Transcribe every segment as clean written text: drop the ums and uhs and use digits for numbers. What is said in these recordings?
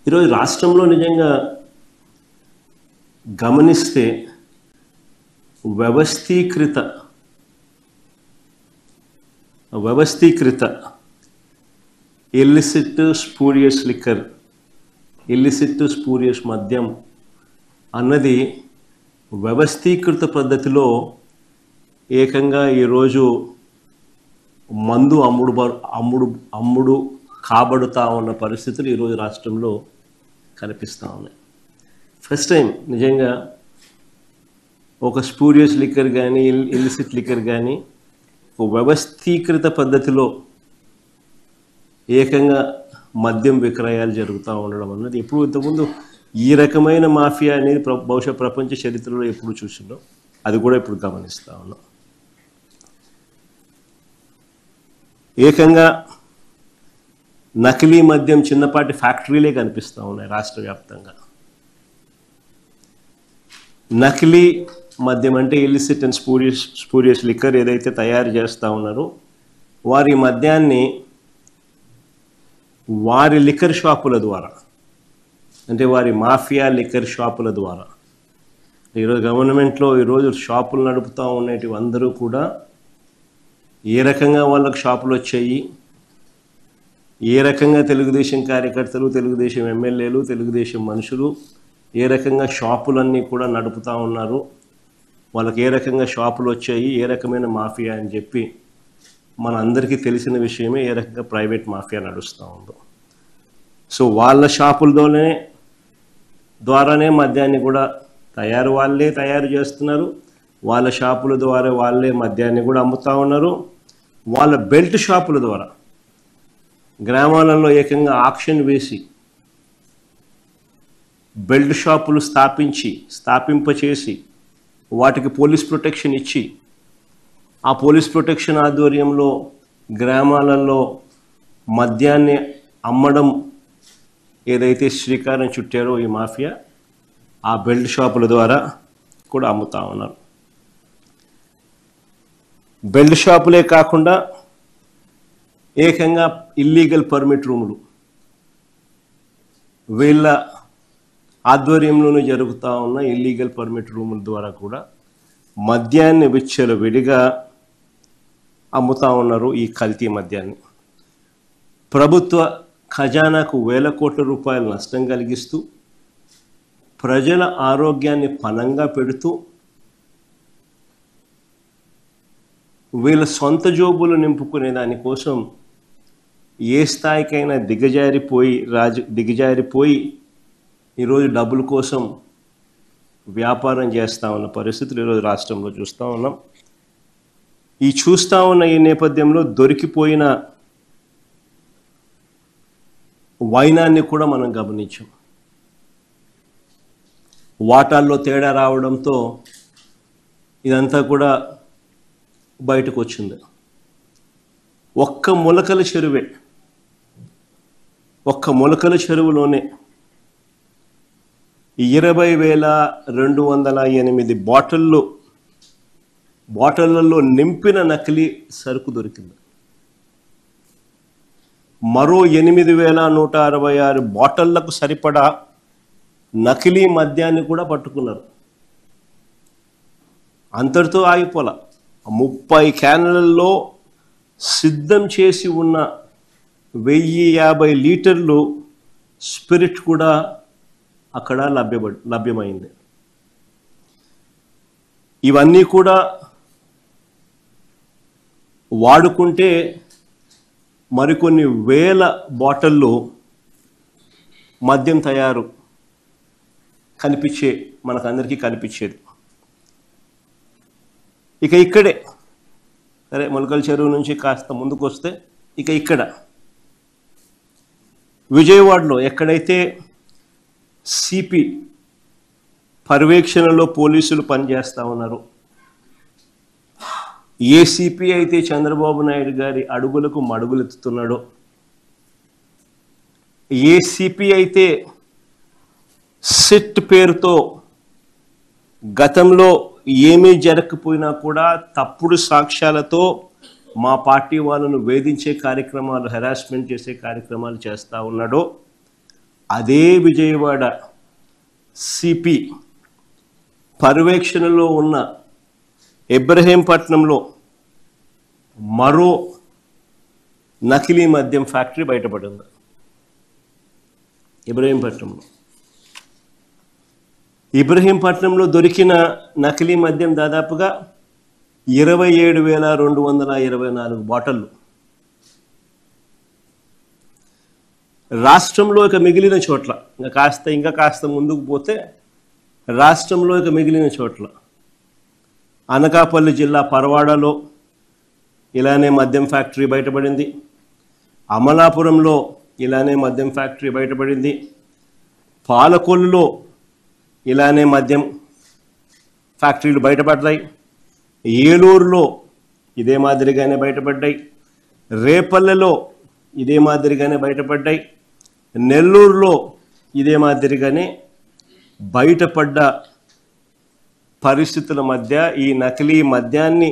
ఈరోజు రాష్ట్రంలో నిజంగా గమనిస్తే వ్యవస్థీకృత illicit spurious liquor, illicit spurious మద్యం అన్నది వ్యవస్థీకృత పద్ధతిలో ఏకంగా ఈరోజు మందు అమ్ముడు కాబడుతూ ఉన్న పరిస్థితులు ఈరోజు రాష్ట్రంలో కనిపిస్తూ ఉన్నాయి. ఫస్ట్ టైం నిజంగా ఒక స్పూరియస్ లిక్కర్ కానీ ఇల్లిసిట్ లిక్కర్ కానీ ఒక వ్యవస్థీకృత పద్ధతిలో ఏకంగా మద్యం విక్రయాలు జరుగుతూ ఉండడం అన్నది ఎప్పుడు ఇంతకుముందు ఈ రకమైన మాఫియా అనేది బహుశా ప్రపంచ చరిత్రలో ఎప్పుడు చూసిందో అది కూడా ఇప్పుడు గమనిస్తూ ఉన్నాం. ఏకంగా నకిలీ మద్యం చిన్నపాటి ఫ్యాక్టరీలే కనిపిస్తూ ఉన్నాయి రాష్ట్ర వ్యాప్తంగా. నకిలీ మద్యం అంటే ఇల్లిసిట్ అండ్ స్పూరియస్ లిక్కర్ ఏదైతే తయారు చేస్తూ ఉన్నారో వారి మద్యాన్ని వారి లిక్కర్ షాపుల ద్వారా, అంటే వారి మాఫియా లిక్కర్ షాపుల ద్వారా, ఈరోజు గవర్నమెంట్లో ఈరోజు షాపులు నడుపుతూ ఉండేటివి అందరూ కూడా ఏ రకంగా వాళ్ళకు షాపులు వచ్చాయి, ఏ రకంగా తెలుగుదేశం కార్యకర్తలు, తెలుగుదేశం ఎమ్మెల్యేలు, తెలుగుదేశం మనుషులు ఏ రకంగా షాపులన్నీ కూడా నడుపుతూ ఉన్నారు, వాళ్ళకి ఏ రకంగా షాపులు వచ్చాయి, ఏ రకమైన మాఫియా అని చెప్పి మన అందరికీ తెలిసిన విషయమే ఏ రకంగా ప్రైవేట్ మాఫియా నడుస్తూ ఉందో. సో వాళ్ళ షాపుల ద్వారానే మద్యాన్ని కూడా వాళ్ళే తయారు చేస్తున్నారు, వాళ్ళ షాపుల ద్వారా వాళ్ళే మద్యాన్ని కూడా అమ్ముతూ ఉన్నారు. వాళ్ళ బెల్ట్ షాపుల ద్వారా గ్రామాలలో ఏకంగా ఆక్షన్ వేసి బెల్ట్ షాపులు స్థాపింపచేసి వాటికి పోలీస్ ప్రొటెక్షన్ ఇచ్చి ఆ పోలీస్ ప్రొటెక్షన్ ఆధ్వర్యంలో గ్రామాలలో మద్యాన్ని అమ్మడం ఏదైతే శ్రీకారం చుట్టారో ఈ మాఫియా, ఆ బెల్ట్ షాపుల ద్వారా కూడా అమ్ముతూ ఉన్నారు. బెల్ట్ షాపులే కాకుండా ఏకంగా ఇల్లీగల్ పర్మిట్ రూములు వీళ్ళ ఆధ్వర్యంలోనే జరుగుతూ ఉన్న ఇల్లీగల్ పర్మిట్ రూముల ద్వారా కూడా మద్యాన్ని విడిగా అమ్ముతూ ఉన్నారు. ఈ కల్తీ మద్యాన్ని ప్రభుత్వ ఖజానాకు వేల కోట్ల రూపాయల నష్టం కలిగిస్తూ ప్రజల ఆరోగ్యాన్ని పణంగా పెడుతూ వీళ్ళ సొంత జోబులు నింపుకునే దానికోసం ఏ స్థాయికైనా దిగజారిపోయి ఈరోజు డబ్బుల కోసం వ్యాపారం చేస్తూ ఉన్న పరిస్థితులు ఈరోజు రాష్ట్రంలో చూస్తూ ఉన్నాం. చూస్తూ ఉన్న ఈ నేపథ్యంలో దొరికిపోయిన వైనాన్ని కూడా మనం గమనించాం. వాటాల్లో తేడా రావడంతో ఇదంతా కూడా బయటకు వచ్చింది. ఒక్క మొలకల చెరువులోనే 20,208 బాటిళ్లలో నింపిన నకిలీ సరుకు దొరికింది. మరో 8,166 బాటిళ్లకు సరిపడా నకిలీ మద్యాన్ని కూడా పట్టుకున్నారు. అంతటితో ఆగిపోలా, 30 క్యాన్లలో సిద్ధం చేసి ఉన్న 1,050 లీటర్లు స్పిరిట్ కూడా అక్కడ లభ్యమైంది. ఇవన్నీ కూడా వాడుకుంటే మరికొన్ని వేల బాటిళ్ళు మద్యం తయారు మనకందరికీ కనిపించేది. ఇక్కడే సరే, మొలకల చెరువు నుంచి కాస్త ముందుకు వస్తే ఇక్కడ విజయవాడలో ఎక్కడైతే సిపి పర్యవేక్షణలో పోలీసులు పనిచేస్తూ ఉన్నారు, ఏ సిపి అయితే చంద్రబాబు నాయుడు గారి అడుగులకు మడుగులెత్తుతున్నాడో, ఏ సిపి అయితే సిట్ పేరుతో గతంలో ఏమీ జరగకపోయినా కూడా తప్పుడు సాక్ష్యాలతో మా పార్టీ వాళ్ళను వేధించే కార్యక్రమాలు, హెరాస్మెంట్ చేసే కార్యక్రమాలు చేస్తూ ఉన్నాడో అదే విజయవాడ సిపి పర్యవేక్షణలో ఉన్న ఇబ్రహీంపట్నంలో మరో నకిలీ మద్యం ఫ్యాక్టరీ బయటపడింది. ఇబ్రహీంపట్నంలో దొరికిన నకిలీ మద్యం దాదాపుగా 27,224 బాటిళ్ళు. రాష్ట్రంలో ఇక మిగిలిన చోట్ల ఇంకా కాస్త ముందుకు పోతే రాష్ట్రంలో ఇక మిగిలిన చోట్ల అనకాపల్లి జిల్లా పరవాడలో ఇలానే మద్యం ఫ్యాక్టరీ బయటపడింది. అమలాపురంలో ఇలానే మద్యం ఫ్యాక్టరీ బయటపడింది. పాలకొల్లులో ఇలానే మద్యం ఫ్యాక్టరీలు బయటపడ్డాయి. ఏలూరులో ఇదే మాదిరిగానే బయటపడ్డాయి. రేపల్లెలో ఇదే మాదిరిగానే బయటపడ్డాయి. నెల్లూరులో ఇదే మాదిరిగానే బయటపడ్డ పరిస్థితుల మధ్య ఈ నకిలీ మద్యాన్ని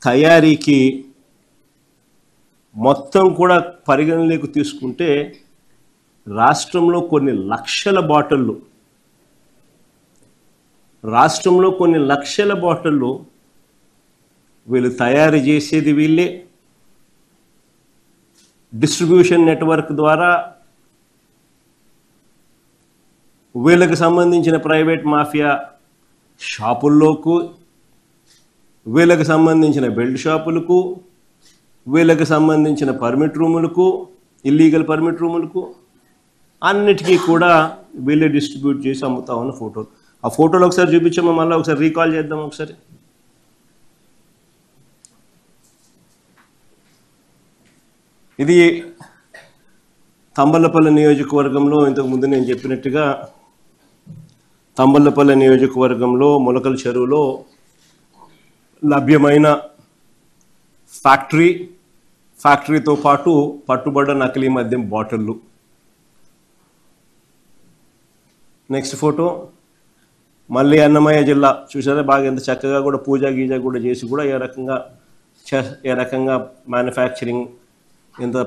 తయారీకి మొత్తం కూడా పరిగణలోకి తీసుకుంటే రాష్ట్రంలో కొన్ని లక్షల బాటిళ్ళు వీళ్ళు తయారు చేసేది వీళ్ళే. డిస్ట్రిబ్యూషన్ నెట్వర్క్ ద్వారా వీళ్ళకి సంబంధించిన ప్రైవేట్ మాఫియా షాపుల్లోకు, వీళ్ళకి సంబంధించిన బెల్ట్ షాపులకు, వీళ్ళకి సంబంధించిన పర్మిట్ రూములకు, ఇల్లీగల్ పర్మిట్ రూములకు అన్నిటికీ కూడా వీళ్ళే డిస్ట్రిబ్యూట్ చేసి అమ్ముతా ఉన్న ఫోటోలు. ఆ ఫోటోలు ఒకసారి చూపించామో మళ్ళీ ఒకసారి రీకాల్ చేద్దాం. ఒకసారి ఇది తంబలపల్లి నియోజకవర్గంలో ఇంతకు ముందు నేను చెప్పినట్టుగా తంబలపల్లి నియోజకవర్గంలో మొలకల చెరువులో లభ్యమైన ఫ్యాక్టరీతో పాటు పట్టుబడ్డ నకిలీ మద్యం బాటిళ్ళు. నెక్స్ట్ ఫోటో మళ్ళీ అన్నమయ్య జిల్లా. చూసారా బాగా ఎంత చక్కగా కూడా పూజ గీజ కూడా చేసి కూడా ఏ రకంగా మ్యానుఫ్యాక్చరింగ్ ఎంత